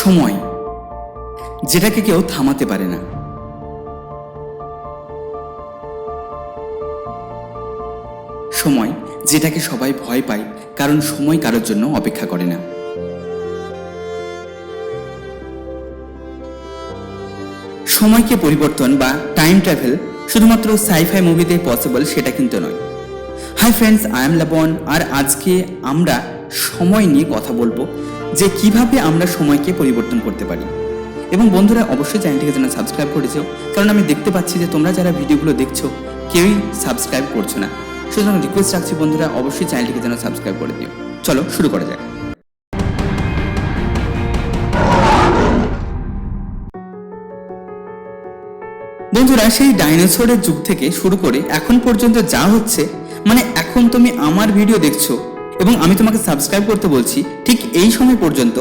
সময়, যেটাকে কেউ থামাতে পারে না। সময়, যেটাকে সবাই ভয় পায়, কারণ সময় কারোর জন্য অপেক্ষা করে না। সময়কে পরিবর্তন বা টাইম ট্রাভেল শুধুমাত্র সাইফাই মুভিতে পসিবল সেটা কিন্তু নয়। হাই ফ্রেন্ডস, আই এম লাবন, আর আজকে আমরা সময় নিয়ে কথা বলবো যে কিভাবে আমরা সময়কে পরিবর্তন করতে পারি। এবং বন্ধুরা, অবশ্যই চ্যানেলটিকে যেন সাবস্ক্রাইব করেছো, কারণ আমি দেখতে পাচ্ছি যে তোমরা যারা ভিডিওগুলো দেখছো কেউই সাবস্ক্রাইব করছো না। সুতরাং রিকোয়েস্ট রাখছি বন্ধুরা, অবশ্যই চ্যানেলটিকে যেন সাবস্ক্রাইব করে দিও। চলো শুরু করা যাক। বন্ধুরা, সেই ডাইনোসরের যুগ থেকে শুরু করে এখন পর্যন্ত যা হচ্ছে, মানে এখন তুমি আমার ভিডিও দেখছো এবং আমি তোমাকে সাবস্ক্রাইব করতে বলছি, ঠিক এই সময় পর্যন্ত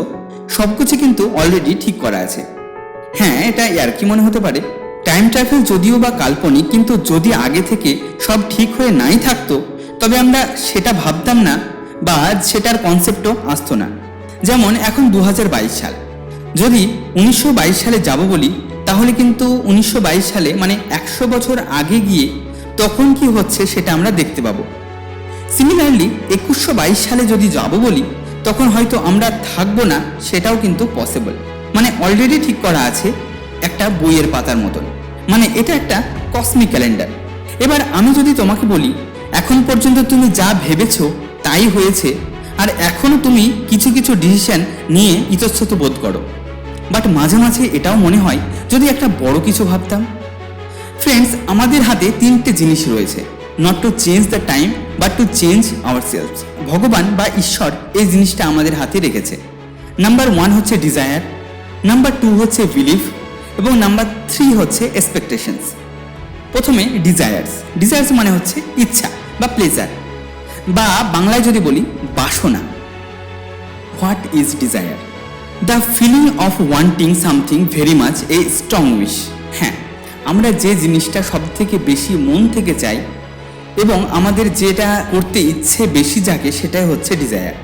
সবকিছু কিন্তু অলরেডি ঠিক করা আছে। হ্যাঁ, এটা আর কি মনে হতে পারে, টাইম ট্রাভেল যদিও বা কাল্পনিক, কিন্তু যদি আগে থেকে সব ঠিক হয়ে নাই থাকতো তবে আমরা সেটা ভাবতাম না বা সেটার কনসেপ্টও আসতো না। যেমন এখন 2022 সাল, যদি 1922 সালে যাব বলি তাহলে কিন্তু 1922 সালে মানে 100 বছর আগে গিয়ে তখন কি হচ্ছে সেটা আমরা দেখতে পাবো। সিমিলারলি 2122 সালে যদি যাব বলি তখন হয়তো আমরা থাকবো না, সেটাও কিন্তু পসিবল। মানে অলরেডি ঠিক করা আছে একটা বইয়ের পাতার মতন, মানে এটা একটা কসমিক ক্যালেন্ডার। এবার আমি যদি তোমাকে বলি এখন পর্যন্ত তুমি যা ভেবেছো তাই হয়েছে, আর এখনো তুমি কিছু কিছু ডিসিশন নিয়ে ইতস্তত বোধ করো, বাট মাঝে মাঝে এটাও মনে হয় যদি একটা বড় কিছু ভাবতাম। ফ্রেন্ডস, আমাদের হাতে তিনটে জিনিস রয়েছে, not to change the time but to change ourselves. ভগবান বা ঈশ্বর এই জিনিসটা আমাদের হাতে রেখেছে। নাম্বার 1 হচ্ছে ডিজায়ার, নাম্বার 2 হচ্ছে বিলিফ, এবং নাম্বার 3 হচ্ছে এক্সপেকটেশনস। প্রথমে ডিজায়ার্স মানে হচ্ছে ইচ্ছা বা প্লেজার, বা বাংলায় যদি বলি বাসনা। What is desire? The feeling of wanting something very much, a strong wish. হ্যাঁ, আমরা যে জিনিসটা সব থেকে বেশি মন থেকে চাই এবং আমাদের যেটা করতে ইচ্ছে বেশি জাগে সেটাই হচ্ছে ডিজায়ার।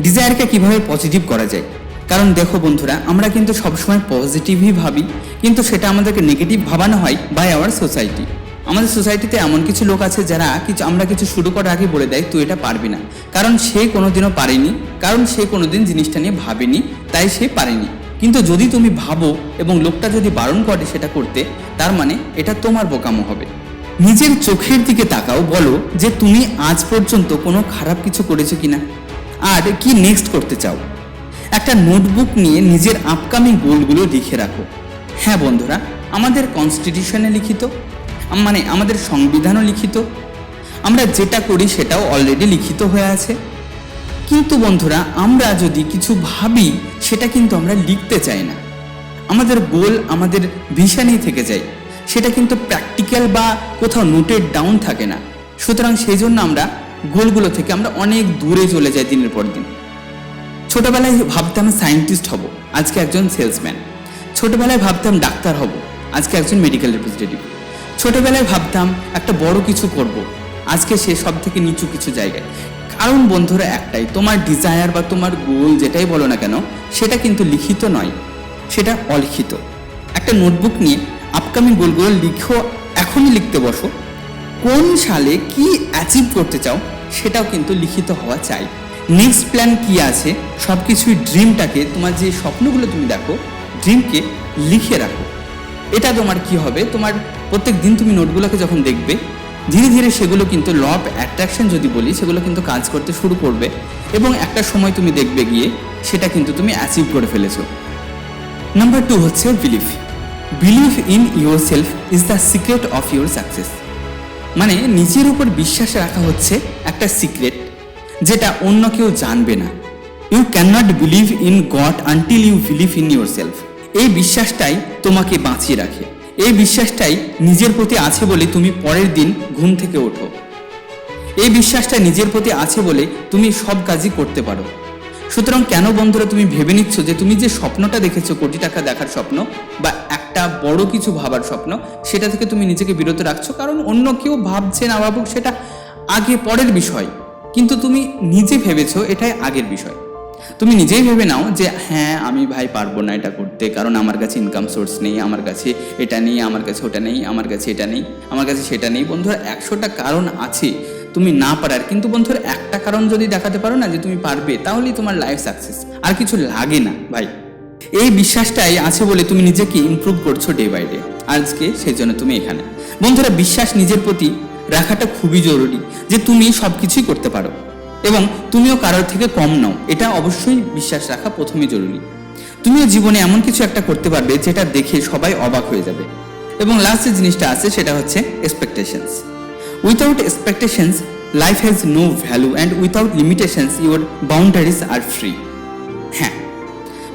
ডিজায়ারকে কিভাবে পজিটিভ করা যায়? কারণ দেখো বন্ধুরা, আমরা কিন্তু সবসময় পজিটিভই ভাবি, কিন্তু সেটা আমাদেরকে নেগেটিভ ভাবানো হয় বাই আওয়ার সোসাইটি। আমাদের সোসাইটিতে এমন কিছু লোক আছে যারা আমরা কিছু শুরু করার আগে বলে দেয় তুই এটা পারবি না, কারণ সে কোনোদিনও পারেনি, কারণ সে কোনোদিন জিনিসটা নিয়ে ভাবেনি, তাই সে পারেনি। কিন্তু যদি তুমি ভাবো এবং লোকটা যদি বারণ করে সেটা করতে, তার মানে এটা তোমার বোকামো হবে। নিজের চোখের দিকে তাকাও, বলো যে তুমি আজ পর্যন্ত কোনো খারাপ কিছু করেছো কিনা, আর কি নেক্সট করতে চাও। একটা নোটবুক নিয়ে নিজের আপকামিং গোলগুলো লিখে রাখো। হ্যাঁ বন্ধুরা, আমাদের কনস্টিটিউশনে লিখিত, মানে আমাদের সংবিধানও লিখিত, আমরা যেটা করি সেটাও অলরেডি লিখিত হয়ে আছে। কিন্তু বন্ধুরা, আমরা যদি কিছু ভাবি সেটা কিন্তু আমরা লিখতে চাই না, আমাদের গোল আমাদের ভিশনই থেকে যায়, সেটা কিন্তু প্র্যাকটিক্যাল বা কোথাও নোটেড ডাউন থাকে না। সুতরাং সেই জন্য আমরা গোলগুলো থেকে আমরা অনেক দূরে চলে যাই দিনের পর দিন। ছোটবেলায় ভাবতাম সায়েন্টিস্ট হব, আজকে একজন সেলসম্যান। ছোটবেলায় ভাবতাম ডাক্তার হব, আজকে একজন মেডিকেল রিপ্রেজেন্টেটিভ। ছোটবেলায় ভাবতাম একটা বড় কিছু করব, আজকে সে সব থেকে নিচু কিছু জায়গায়। কারণ বন্ধুরা একটাই, তোমার ডিজায়ার বা তোমার গোল যেটাই বলো না কেন, সেটা কিন্তু লিখিত নয়, সেটা অলিখিত। একটা নোটবুক নিয়ে আপকামিং গোলগুলো লিখো, এখনই লিখতে বসো। কোন সালে কি অ্যাচিভ করতে চাও সেটাও কিন্তু লিখিত হওয়া চাই। নেক্সট প্ল্যান কি আছে সব কিছুই, ড্রিমটাকে, তোমার যে স্বপ্নগুলো তুমি দেখো, ড্রিমকে লিখে রাখো। এটা তোমার কি হবে, তোমার প্রত্যেক দিন তুমি নোটগুলোকে যখন দেখবে, ধীরে ধীরে সেগুলো কিন্তু ল অফ অ্যাট্রাকশন যদি বলি, সেগুলো কিন্তু কাজ করতে শুরু করবে এবং একটা সময় তুমি দেখবে গিয়ে সেটা কিন্তু তুমি অ্যাচিভ করে ফেলেছো। নাম্বার 2 হচ্ছে believe in your self is the secret of your success. মানে নিজের উপর বিশ্বাস রাখা হচ্ছে একটা সিক্রেট, যেটা অন্য কেউ জানবে না। You can not believe in God until you believe in your self. এই বিশ্বাসটাই তোমাকে বাঁচিয়ে রাখে, এই বিশ্বাসটাই নিজের প্রতি আছে বলে তুমি পরের দিন ঘুম থেকে ওঠো, এই বিশ্বাসটা নিজের প্রতি আছে বলে তুমি সব কাজই করতে পারো। সুতরাং কেন বন্ধুরা তুমি ভেবে নিচ্ছ যে তুমি যে স্বপ্নটা দেখেছো, কোটি টাকা দেখার স্বপ্ন বা একটা বড় কিছু ভাবার স্বপ্ন, সেটা থেকে তুমি নিজেকে বিরত রাখছো, কারণ অন্য কেউ ভাবছে না ভাবুক সেটা আগে পরের বিষয়, কিন্তু তুমি নিজে ভেবেছো এটাই আগের বিষয়। তুমি নিজেই ভেবে নাও যে হ্যাঁ আমি ভাই পারবো না এটা করতে, কারণ আমার কাছে ইনকাম সোর্স নেই, আমার কাছে এটা নেই, আমার কাছে ওটা নেই, আমার কাছে এটা নেই, আমার কাছে সেটা নেই। বন্ধুরা 100টা কারণ আছে তুমি না পারার, কিন্তু বন্ধুরা একটা কারণ যদি দেখাতে পারো না যে তুমি পারবে, তাহলেই তোমার লাইফ সাকসেস, আর কিছু লাগে না ভাই। এই বিশ্বাসটাই আছে বলে তুমি নিজেকে ইমপ্রুভ করছো ডে বাই ডে, আজকে সেই জন্য তুমি এখানে। বন্ধুরা বিশ্বাস নিজের প্রতি রাখাটা খুবই জরুরি, যে তুমি সব কিছুই করতে পারো এবং তুমিও কারোর থেকে কম নও, এটা অবশ্যই বিশ্বাস রাখা প্রথমেই জরুরি। তুমিও জীবনে এমন কিছু একটা করতে পারবে যেটা দেখে সবাই অবাক হয়ে যাবে। এবং লাস্ট যে জিনিসটা আছে সেটা হচ্ছে expectations. Without expectations life has no value, and without limitations your boundaries are free. হ্যাঁ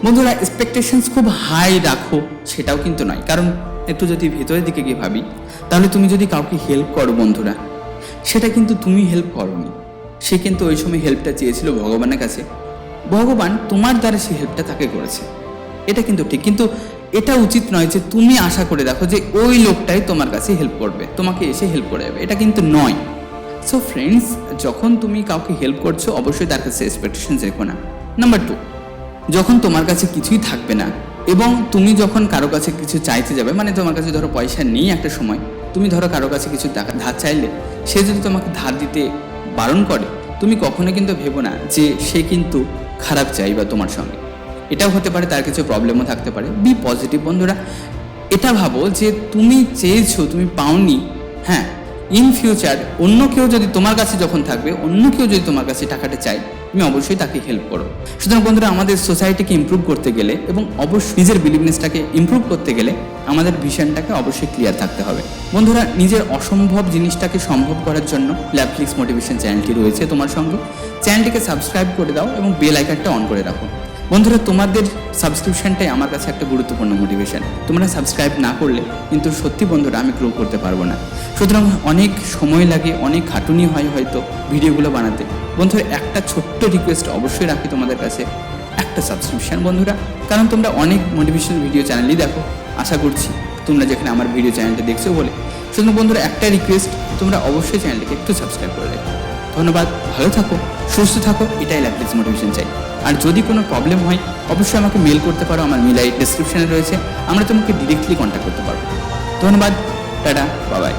বন্ধুরা, এক্সপেকটেশনস খুব হাই রাখো সেটাও কিন্তু নয়, কারণ একটু যদি ভেতরের দিকে গিয়ে ভাবি, তাহলে তুমি যদি কাউকে হেল্প করো বন্ধুরা, সেটা কিন্তু তুমি হেল্প করোনি, সে কিন্তু ওই সময় হেল্পটা চেয়েছিল ভগবানের কাছে, ভগবান তোমার দ্বারা সেই হেল্পটা তাকে করেছে, এটা কিন্তু ঠিক। কিন্তু এটা উচিত নয় যে তুমি আশা করে দেখো যে ওই লোকটাই তোমার কাছে হেল্প করবে, তোমাকে এসে হেল্প করে যাবে, এটা কিন্তু নয়। সো ফ্রেন্ডস, যখন তুমি কাউকে হেল্প করছো অবশ্যই তার কাছে এক্সপেকটেশন রেখো না। নাম্বার 2, যখন তোমার কাছে কিছুই থাকবে না এবং তুমি যখন কারো কাছে কিছু চাইতে যাবে, মানে তোমার কাছে ধরো পয়সা নেই একটা সময়, তুমি ধরো কারো কাছে কিছু ধার চাইলে, সে যদি তোমাকে ধার দিতে বারণ করে, তুমি কখনো কিন্তু ভেবো না যে সে কিন্তু খারাপ চাইবা তোমার সঙ্গে, এটাও হতে পারে, তার কিছু প্রবলেমও থাকতে পারে। বি পজিটিভ বন্ধুরা, এটা ভাবো যে তুমি চেয়েছো, তুমি পাওনি, হ্যাঁ ইন ফিউচার অন্য কেউ যদি তোমার কাছে যখন থাকবে, অন্য কেউ যদি তোমার কাছে টাকাটা চায়, তুমি অবশ্যই তাকে হেল্প করো। সুতরাং বন্ধুরা, আমাদের সোসাইটিকে ইমপ্রুভ করতে গেলে এবং অবশ্যই নিজের বিলিভনেসটাকে ইমপ্রুভ করতে গেলে আমাদের ভিশনটাকে অবশ্যই ক্লিয়ার থাকতে হবে। বন্ধুরা, নিজের অসম্ভব জিনিসটাকে সম্ভব করার জন্য ল্যাবফ্লিক্স মোটিভেশন চ্যানেলটি রয়েছে তোমার সঙ্গে, চ্যানেলটিকে সাবস্ক্রাইব করে দাও এবং বেল আইকনটা অন করে রাখো। বন্ধুরা, তোমাদের সাবস্ক্রিপশনটাই আমার কাছে একটা গুরুত্বপূর্ণ মোটিভেশন। তোমরা সাবস্ক্রাইব না করলে কিন্তু সত্যি বন্ধুরা আমি গ্রো করতে পারবো না। সুতরাং অনেক সময় লাগে, অনেক খাটুনি হয় হয়তো ভিডিওগুলো বানাতে। বন্ধুরা, একটা ছোট্ট রিকোয়েস্ট অবশ্যই রাখি তোমাদের কাছে, একটা সাবস্ক্রিপশন বন্ধুরা, কারণ তোমরা অনেক মোটিভেশনাল ভিডিও চ্যানেলই দেখো, আশা করছি তোমরা যেখানে আমার ভিডিও চ্যানেলটা দেখছো বলে। সুতরাং বন্ধুরা, একটা রিকোয়েস্ট, তোমরা অবশ্যই চ্যানেলটিকে একটু সাবস্ক্রাইব করে রাখো। ধন্যবাদ, ভালো থাকো, সুস্থ থাকো, এটাই ল্যাবফ্লিক্স মোটিভেশন চাই। আর যদি কোনো প্রবলেম হয় অবশ্যই আমাকে মেল করতে পারো, আমার মেল আইডি ডেসক্রিপশনে রয়েছে, আমরা তোমাকে ডিরেক্টলি কন্ট্যাক্ট করতে পারবো। ধন্যবাদ, টাটা, বাই বাই।